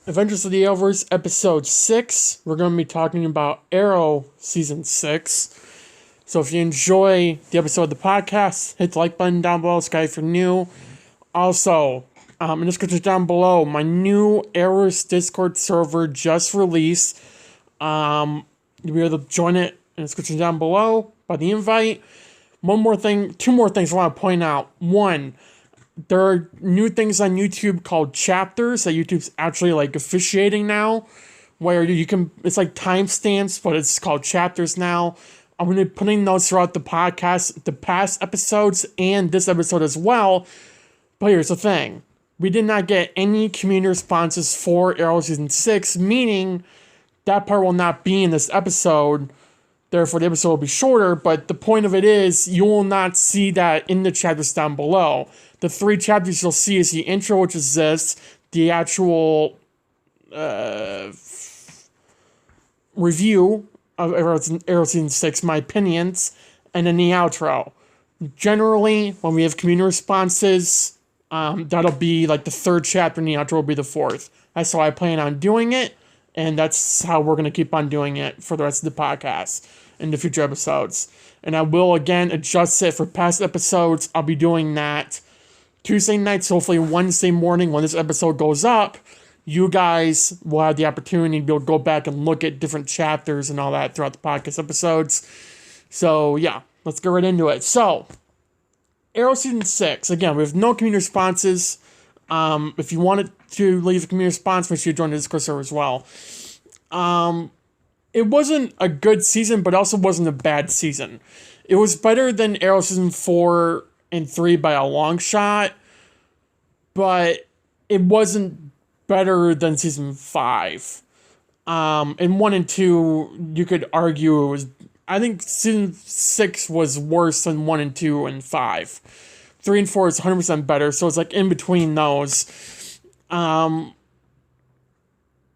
Adventures of the Arrowverse, Episode 6. We're going to be talking about Arrow Season 6. So if you enjoy the episode of the podcast, hit the like button down below, subscribe if you're new. Also, in the description down below, my new Arrowverse Discord server just released. You'll be able to join it in the description down below by the invite. Two more things I want to point out. One, there are new things on YouTube called chapters that YouTube's actually like officiating now, where you can, it's like timestamps, but it's called chapters now. I'm going to be putting those throughout the podcast, the past episodes, and this episode as well. But here's the thing. We did not get any community responses for Arrow Season 6, meaning that part will not be in this episode. Therefore, the episode will be shorter, but the point of it is you will not see that in the chapters down below. The 3 chapters you'll see is the intro, which is this, the actual review of Arrow Season 6, my opinions, and then the outro. Generally, when we have community responses, that'll be like the 3rd chapter, and the outro will be the 4th. That's how I plan on doing it, and that's how we're going to keep on doing it for the rest of the podcast in the future episodes. And I will, again, adjust it for past episodes. I'll be doing that Tuesday nights, hopefully Wednesday morning when this episode goes up. You guys will have the opportunity to be able to go back and look at different chapters and all that throughout the podcast episodes. So, yeah, let's get right into it. So, Arrow Season 6. Again, we have no community responses. If you wanted to leave a community response, make sure you join the Discord server as well. It wasn't a good season, but also wasn't a bad season. It was better than Arrow Season 4 and 3 by a long shot, but it wasn't better than Season 5. And 1 and 2, you could argue it was... I think Season 6 was worse than 1 and 2 and 5. 3 and 4 is 100% better, so it's like in between those.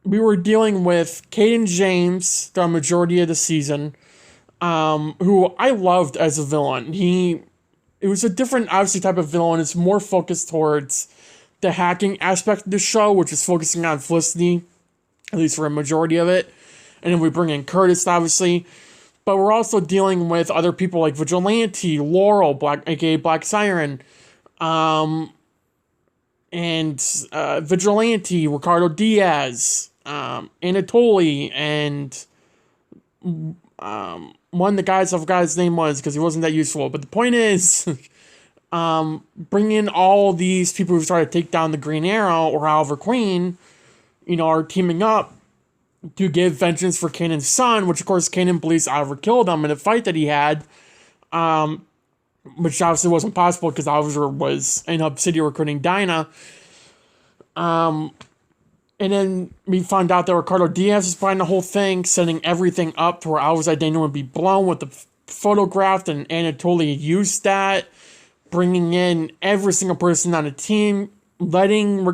We were dealing with Caden James the majority of the season, who I loved as a villain. It was a different, obviously, type of villain. It's more focused towards the hacking aspect of the show, which is focusing on Felicity, at least for a majority of it. And then we bring in Curtis, obviously. But we're also dealing with other people like Vigilante, Laurel, aka Black Siren, and Vigilante, Ricardo Diaz, Anatoly, and one of the guys, I forgot his name was because he wasn't that useful. But the point is, bring in all these people who started to take down the Green Arrow or Oliver Queen, are teaming up to give vengeance for Kanan's son, which of course Kanan believes Oliver killed him in a fight that he had, which obviously wasn't possible because Oliver was in Hub City recruiting Dinah. And then we found out that Ricardo Diaz was behind the whole thing, setting everything up to where Oliver's identity would be blown with the photograph, and Anatoly used that, bringing in every single person on the team, letting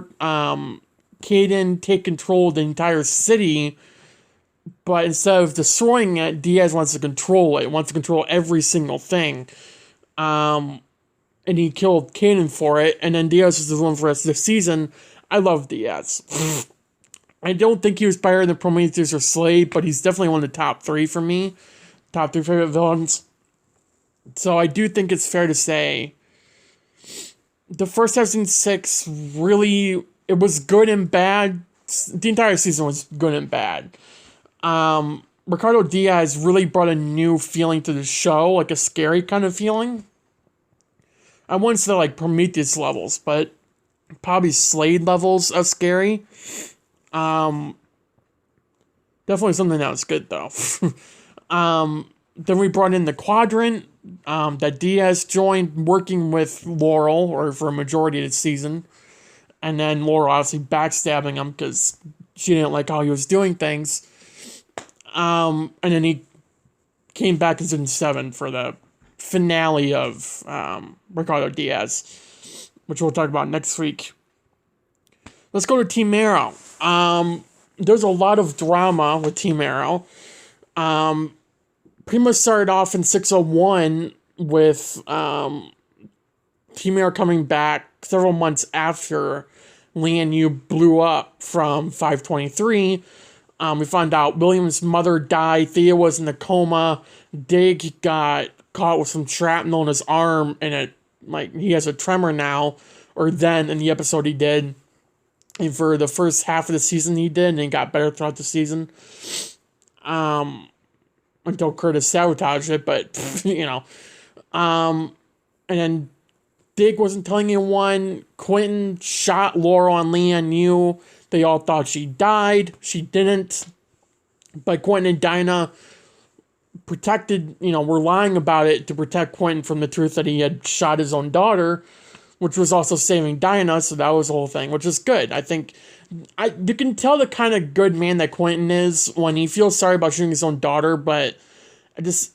Caden take control of the entire city, but instead of destroying it, Diaz wants to control it, wants to control every single thing. And he killed Caden for it, and then Diaz is the one for the rest of the season. I love Diaz. I don't think he was better than Prometheus or Slade, but he's definitely one of the top 3 for me. Top 3 favorite villains. So I do think it's fair to say the first half of Season 6 really... It was good and bad. The entire season was good and bad. Ricardo Diaz really brought a new feeling to the show, like a scary kind of feeling. I wouldn't say like Prometheus levels, but probably Slade levels of scary. Definitely something that was good though. Then we brought in the Quadrant that Diaz joined, working with Laurel, or for a majority of the season. And then Laurel obviously backstabbing him because she didn't like how he was doing things. And then he came back in Season 7 for the finale of Ricardo Diaz, which we'll talk about next week. Let's go to Team Arrow. There's a lot of drama with Team Arrow. Pretty much started off in 601 with Team Arrow coming back several months after Leanne Yu blew up from 523. We found out William's mother died. Thea was in a coma. Dig got caught with some shrapnel in his arm, and he has a tremor now, or then in the episode he did. And for the first half of the season he did, and it got better throughout the season. Until Curtis sabotaged it, but, and then Dig wasn't telling anyone. Quentin shot Laurel and Leanne Yu. They all thought she died. She didn't. But Quentin and Dinah protected, were lying about it to protect Quentin from the truth that he had shot his own daughter, which was also saving Dinah, so that was the whole thing, which is good. I think you can tell the kind of good man that Quentin is when he feels sorry about shooting his own daughter, but his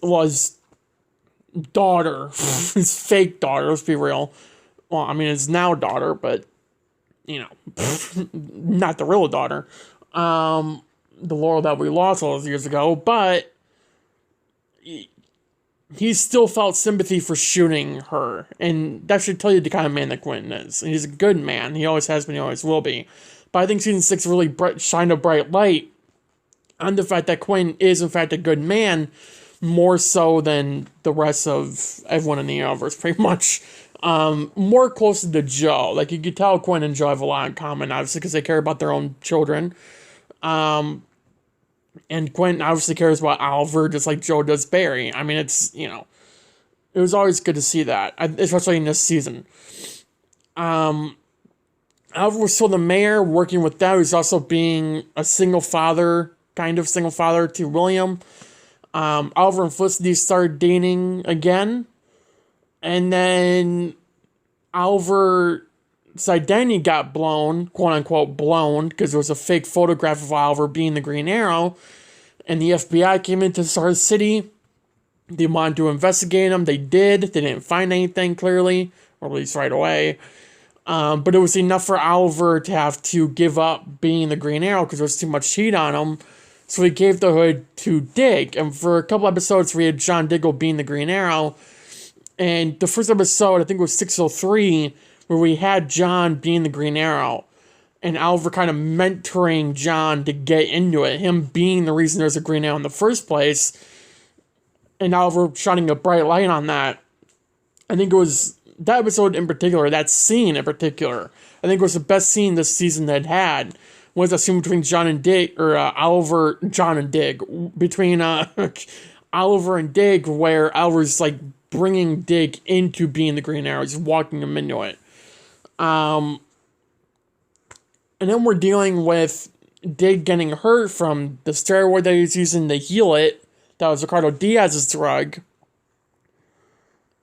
daughter, his fake daughter, let's be real. Well, I mean, his now daughter, but, not the real daughter. The Laurel that we lost all those years ago, but he still felt sympathy for shooting her, and that should tell you the kind of man that Quentin is. And he's a good man. He always has been, he always will be. But I think Season 6 really shined a bright light on the fact that Quentin is, in fact, a good man, more so than the rest of everyone in the Arrowverse, pretty much. More closer to Joe. Like, you could tell Quentin and Joe have a lot in common, obviously, because they care about their own children. And Quentin obviously cares about Oliver, just like Joe does Barry. I mean, it's, it was always good to see that, especially in this season. Oliver was still the mayor, working with them. He's also being a single father to William. Oliver and Felicity started dating again. And then Oliver's identity got blown, quote-unquote blown, because there was a fake photograph of Oliver being the Green Arrow. And the FBI came into Star City. They wanted to investigate him. They did. They didn't find anything, clearly, or at least right away. But it was enough for Oliver to have to give up being the Green Arrow because there was too much heat on him. So he gave the hood to Dig. And for a couple episodes, we had John Diggle being the Green Arrow. And the first episode, I think it was 603, where we had John being the Green Arrow. And Oliver kind of mentoring John to get into it. Him being the reason there's a Green Arrow in the first place. And Oliver shining a bright light on that. I think it was that episode in particular, that scene in particular, I think was the best scene this season that had. Was a scene between John and Dig, or John and Dig, between Oliver and Dig, where Oliver's like bringing Dig into being the Green Arrow, just walking him into it. And then we're dealing with Dig getting hurt from the steroid that he's using to heal it. That was Ricardo Diaz's drug.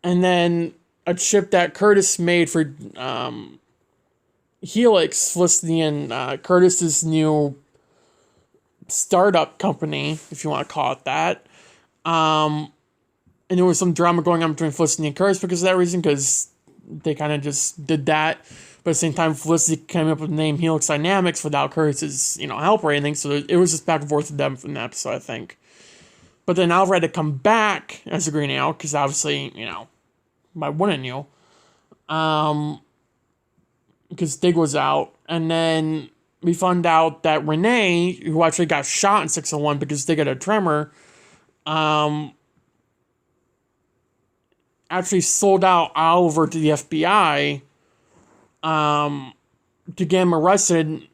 And then a chip that Curtis made for Helix, Felicity and Curtis's new startup company, if you want to call it that. And there was some drama going on between Felicity and Curtis because of that reason, because they kind of just did that. But at the same time, Felicity came up with the name Helix Dynamics without Curtis's, help or anything. So it was just back and forth with them from that episode, I think. But then Oliver had to come back as a Green Arrow, because obviously, why wouldn't you? Because Dig was out. And then we found out that Renee, who actually got shot in 601 because Dig had a tremor, actually sold out Oliver to the FBI to get him arrested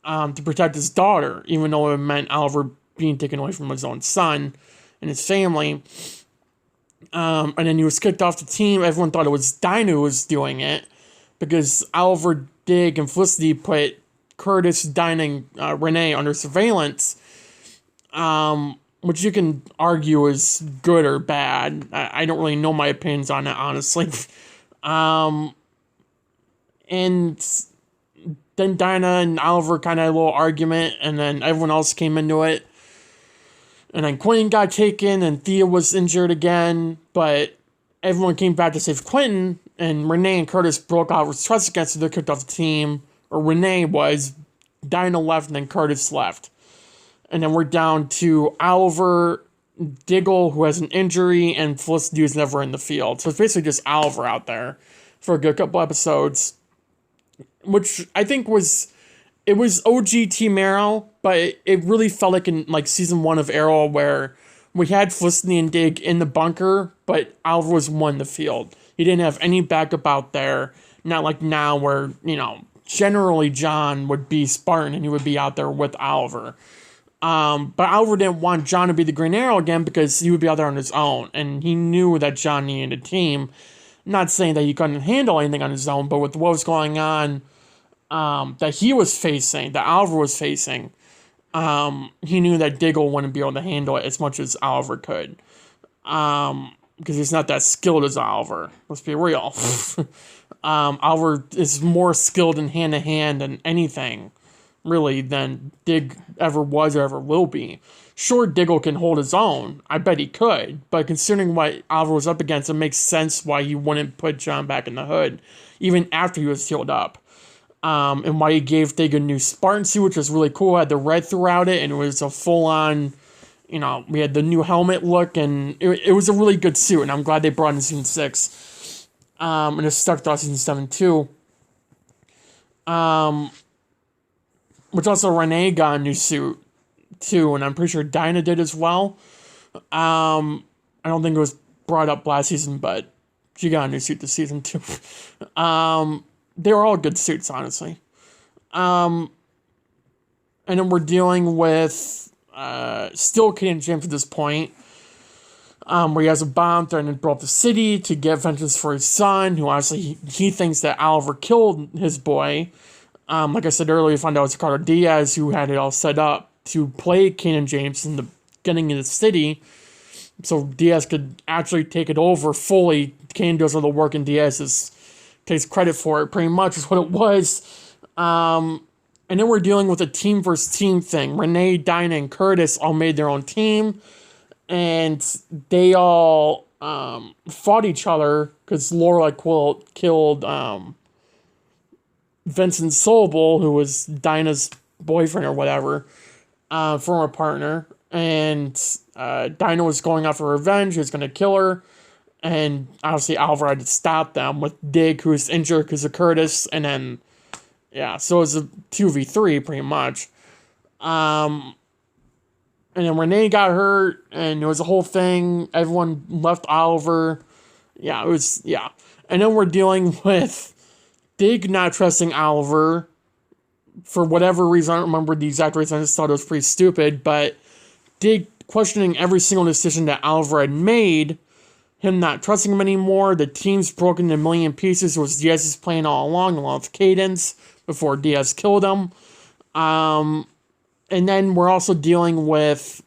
to protect his daughter, even though it meant Oliver being taken away from his own son and his family. And then he was kicked off the team. Everyone thought it was Dinah who was doing it, because Oliver, Dig, and Felicity put Curtis, Dinah, and Renee under surveillance, which you can argue is good or bad. I don't really know my opinions on it, honestly. And then Dinah and Oliver kind of had a little argument, and then everyone else came into it. And then Quentin got taken, and Thea was injured again, but everyone came back to save Quentin, and Renee and Curtis broke Oliver's trust against so they kicked off the team. Or Renee was, Dinah left, and then Curtis left. And then we're down to Oliver, Diggle, who has an injury, and Felicity, who's never in the field. So it's basically just Oliver out there for a good couple episodes. which I think it was OG Team Arrow, but it really felt like in like season 1 of Arrow where we had Felicity and Dig in the bunker, but Oliver won the field. He didn't have any backup out there. Not like now where, generally John would be Spartan and he would be out there with Oliver. But Oliver didn't want John to be the Green Arrow again because he would be out there on his own. And he knew that John needed a team. Not saying that he couldn't handle anything on his own, but with what was going on that he was facing, that Oliver was facing, he knew that Diggle wouldn't be able to handle it as much as Oliver could. Because he's not that skilled as Oliver. Let's be real. Oliver is more skilled in hand-to-hand than anything, really, than Dig ever was or ever will be. Sure, Diggle can hold his own. I bet he could. But considering what Oliver was up against, it makes sense why he wouldn't put John back in the hood, even after he was healed up. And why he gave Dig a new Spartan suit, which was really cool. It had the red throughout it, and it was a full-on, we had the new helmet look, and it was a really good suit, and I'm glad they brought it in Season 6. And it stuck throughout Season 7, too. Which also Renee got a new suit, too, and I'm pretty sure Dinah did as well. I don't think it was brought up last season, but she got a new suit this season, too. They were all good suits, honestly. And then we're dealing with still King James at this point, where he has a bomb threatening to blow up the city to get vengeance for his son, who honestly he thinks that Oliver killed his boy. Like I said earlier, we found out it's Ricardo Diaz who had it all set up to play King James in the beginning of the city, so Diaz could actually take it over fully. King does all the work, and Diaz takes credit for it, pretty much is what it was. And then we're dealing with a team versus team thing. Renee, Dinah, and Curtis all made their own team, and they all fought each other because Laura killed Vincent Sobel, who was Dinah's boyfriend or whatever, former partner. And Dinah was going out for revenge. He was going to kill her. And obviously Oliver had to stop them with Dig, who was injured because of Curtis. And then, so it was a 2v3 pretty much. And then Renee got hurt, and it was a whole thing. Everyone left Oliver. And then we're dealing with Dig not trusting Oliver for whatever reason. I don't remember the exact reason. I just thought it was pretty stupid. But Dig questioning every single decision that Oliver had made, him not trusting him anymore. The team's broken into a million pieces. It was Diaz's plan all along with Cadence before Diaz killed him. And then we're also dealing with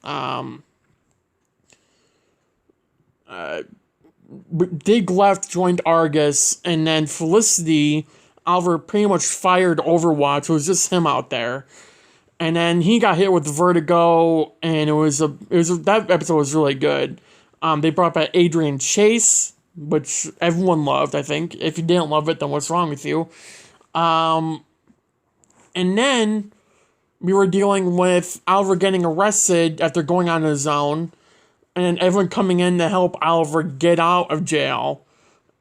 Dig left, joined Argus, and then Felicity, Oliver pretty much fired Overwatch. It was just him out there. And then he got hit with vertigo, and that episode was really good. They brought back Adrian Chase, which everyone loved, I think. If you didn't love it, then what's wrong with you? And then we were dealing with Oliver getting arrested after going on his own, and then everyone coming in to help Oliver get out of jail,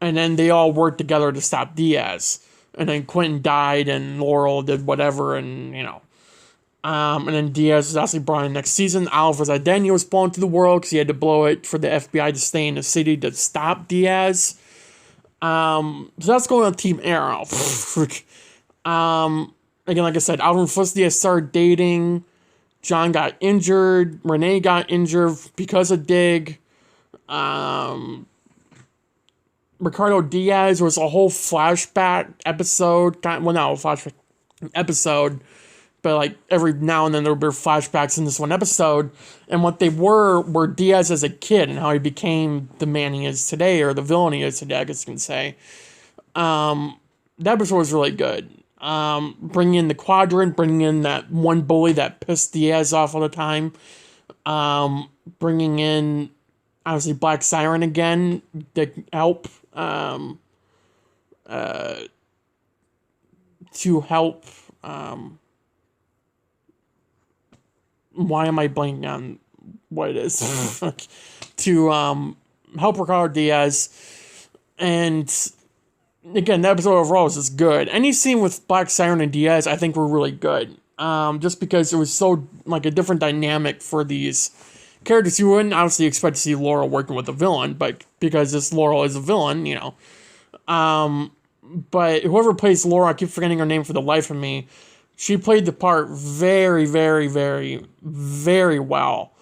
and then they all worked together to stop Diaz. And then Quentin died, and Laurel did whatever, and and then Diaz was actually brought in next season. Oliver's identity was blown to the world because he had to blow it for the FBI to stay in the city to stop Diaz. So that's going on Team Arrow. Again, like I said, Oliver and Felicity started dating. John got injured. Renee got injured because of Dig. Ricardo Diaz was a whole flashback episode. Well, not a flashback episode, but like every now and then there would be flashbacks in this one episode. And what they were Diaz as a kid and how he became the man he is today, or the villain he is today, I guess you can say. That episode was really good. Bringing in the Quadrant, bringing in that one bully that pissed Diaz off all the time. Bringing in, obviously, Black Siren again to help. Why am I blanking on what it is? To help Ricardo Diaz. And again, the episode overall was just good. Any scene with Black Siren and Diaz, I think, were really good. Just because it was so, like, a different dynamic for these characters. You wouldn't obviously expect to see Laurel working with a villain, but because this Laurel is a villain, you know. But whoever plays Laurel, I keep forgetting her name for the life of me, she played the part very, very, very, very well.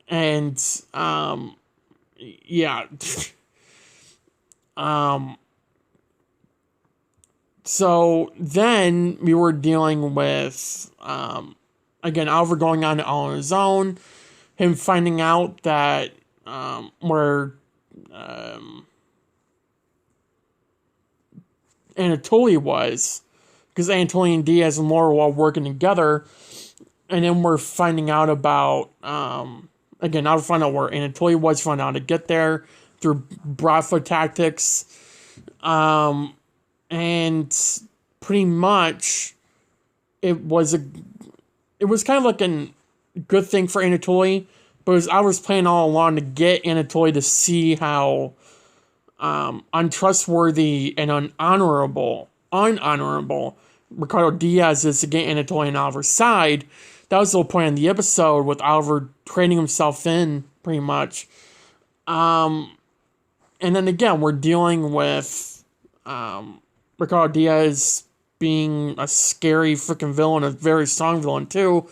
And, yeah. So then we were dealing with, again, Oliver going on his own, him finding out that, where, Anatoly was, because Anatoly and Diaz and Laura were all working together, and then we're finding out about, again, I'll find out where Anatoly was, find out how to get there through Bratva tactics, and pretty much it was kind of like a good thing for Anatoly, but I was playing all along to get Anatoly to see how untrustworthy and unhonorable Ricardo Diaz is to get Anatoly on Oliver's side. That was the whole point of the episode, with Oliver trading himself in, pretty much. And then again, we're dealing with Ricardo Diaz being a scary freaking villain, a very strong villain too,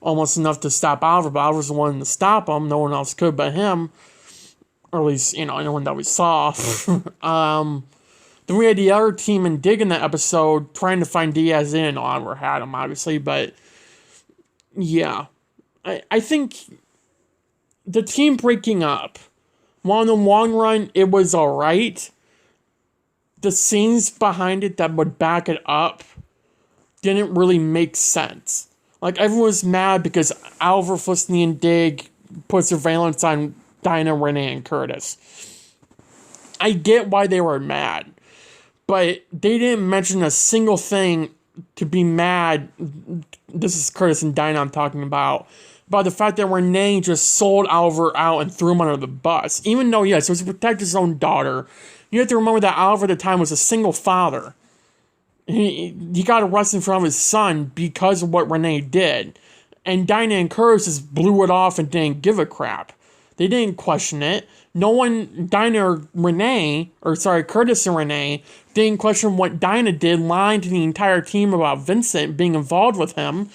almost enough to stop Oliver, but Oliver's the one to stop him. No one else could but him. Or at least, you know, anyone that we saw. Then we had the other team in Dig in that episode trying to find Diaz in. Oliver had him, obviously, but yeah. I think the team breaking up, while in the long run, it was alright, the scenes behind it that would back it up didn't really make sense. Like, everyone was mad because Oliver, Felicity, and Dig put surveillance on Dinah, Renee, and Curtis. I get why they were mad, but they didn't mention a single thing to be mad. This is Curtis and Dinah I'm talking about the fact that Renee just sold Oliver out and threw him under the bus. Even though, yes, it was to protect his own daughter. You have to remember that Oliver at the time was a single father. He got arrested in front of his son because of what Renee did. And Dinah and Curtis just blew it off and didn't give a crap. They didn't question it. No one, Curtis and Renee, didn't question what Dinah did, lying to the entire team about Vincent being involved with him.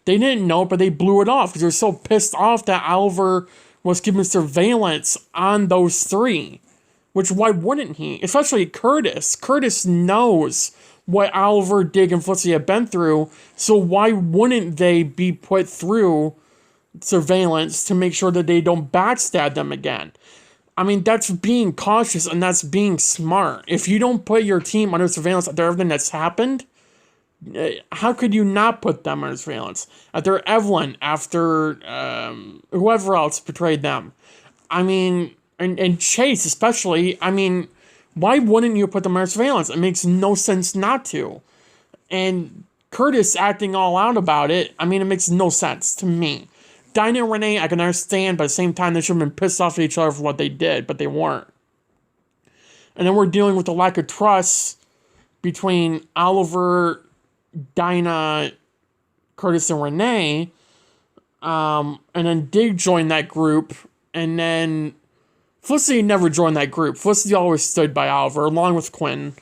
They didn't know, but they blew it off because they were so pissed off that Oliver was keeping surveillance on those three. Which, why wouldn't he? Especially Curtis. Curtis knows what Oliver, Dig, and Felicity have been through, so why wouldn't they be put through surveillance to make sure that they don't backstab them again? I mean, that's being cautious and that's being smart. If you don't put your team under surveillance after everything that's happened, how could you not put them under surveillance? After Evelyn, after whoever else betrayed them. I mean, and Chase especially, I mean, why wouldn't you put them under surveillance? It makes no sense not to. And Curtis acting all out about it, I mean, it makes no sense to me. Dinah and Renee, I can understand, but at the same time, they should have been pissed off at each other for what they did, but they weren't. And then we're dealing with the lack of trust between Oliver, Dinah, Curtis, and Renee. And then Dig joined that group, and then Felicity never joined that group. Felicity always stood by Oliver, along with Quinn.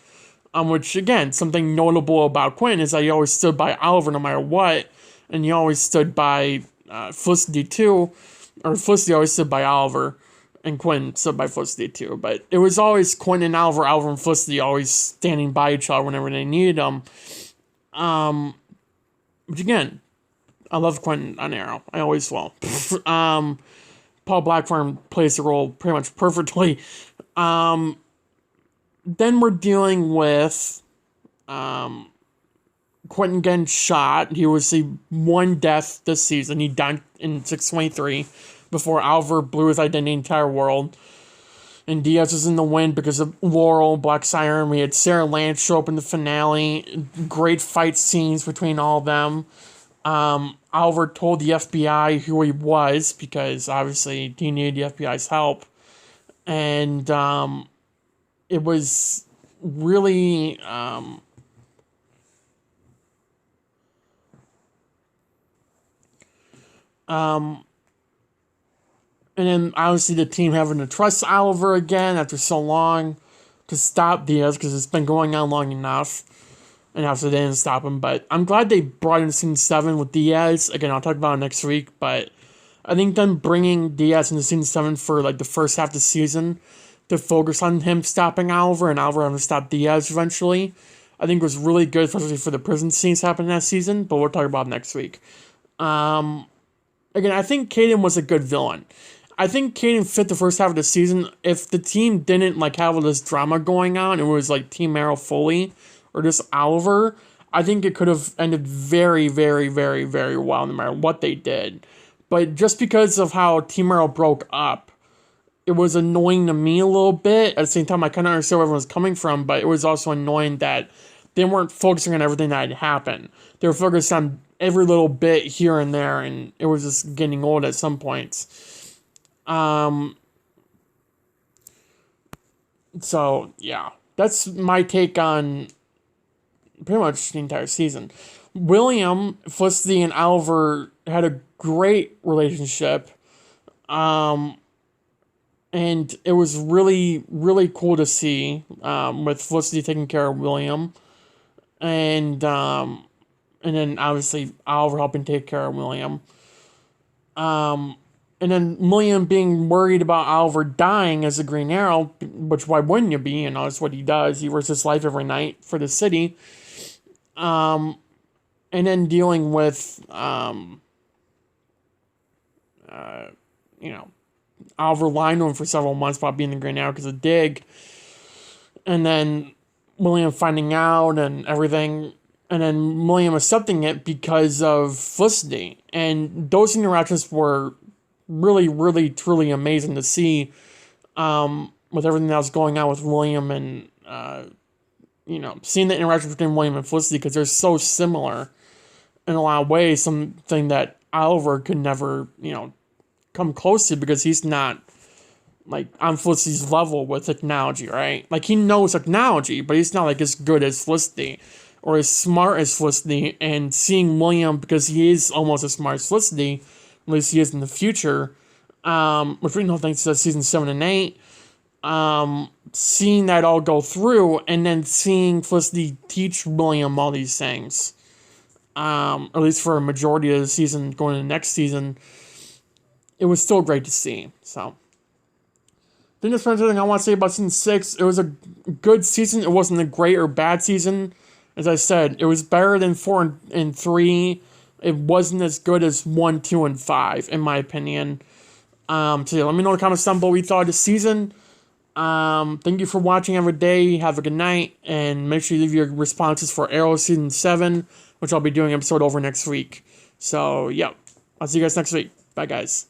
Which, again, something notable about Quinn is that he always stood by Oliver no matter what, and he always stood by Felicity too, or Felicity always stood by Oliver, and Quinn stood by Felicity too. But it was always Quinn and Oliver, Oliver and Felicity always standing by each other whenever they needed them. Which again, I love Quinn on Arrow. I always will. Paul Blackburn plays the role pretty much perfectly. Then we're dealing with Quentin getting shot. He was the one death this season. He died in 623 before Oliver blew his identity in the entire world. And Diaz was in the wind because of Laurel, Black Siren. We had Sarah Lance show up in the finale. Great fight scenes between all of them. Oliver told the FBI who he was because obviously he needed the FBI's help. And it was really and then obviously the team having to trust Oliver again after so long to stop Diaz because it's been going on long enough. And obviously they didn't stop him. But I'm glad they brought in Season 7 with Diaz. Again, I'll talk about it next week. But I think them bringing Diaz into Season 7 for like the first half of the season to focus on him stopping Oliver and Oliver having to stop Diaz eventually, I think was really good, especially for the prison scenes happening that season. But we'll talk about it next week. Again, I think Caden was a good villain. I think Caden fit the first half of the season. If the team didn't like have all this drama going on, it was like Team Arrow fully or just Oliver, I think it could have ended very, very, very, very well no matter what they did. But just because of how Team Arrow broke up, it was annoying to me a little bit. At the same time, I kind of understood where everyone was coming from, but it was also annoying that they weren't focusing on everything that had happened. They were focused on every little bit here and there, and it was just getting old at some points. So, yeah. That's my take on pretty much the entire season. William, Felicity, and Oliver had a great relationship. And it was really, really cool to see, with Felicity taking care of William. And then obviously Oliver helping take care of William. And then William being worried about Oliver dying as a Green Arrow, which why wouldn't you be? You know, it's what he does. He risks his life every night for the city. And then dealing with, Oliver lying to him for several months about being the Green Arrow because of Dig. And then William finding out and everything. And then William accepting it because of Felicity. And those interactions were really, really, truly amazing to see, with everything that was going on with William and, seeing the interaction between William and Felicity because they're so similar in a lot of ways, something that Oliver could never, come close to because he's not, like, on Felicity's level with technology, right? Like, he knows technology, but he's not, like, as good as Felicity or as smart as Felicity, and seeing William, because he is almost as smart as Felicity, at least he is in the future, which we know thanks to season 7 and 8, seeing that all go through, and then seeing Felicity teach William all these things, at least for a majority of the season going into the next season, it was still great to see. So, I think that's everything I want to say about season 6. It was a good season. It wasn't a great or bad season. As I said, it was better than 4 and 3. It wasn't as good as 1, 2, and 5, in my opinion. So yeah, let me know in the comments down below what you thought of the season. Thank you for watching every day. Have a good night. And make sure you leave your responses for Arrow Season 7, which I'll be doing an episode over next week. So, yeah. I'll see you guys next week. Bye, guys.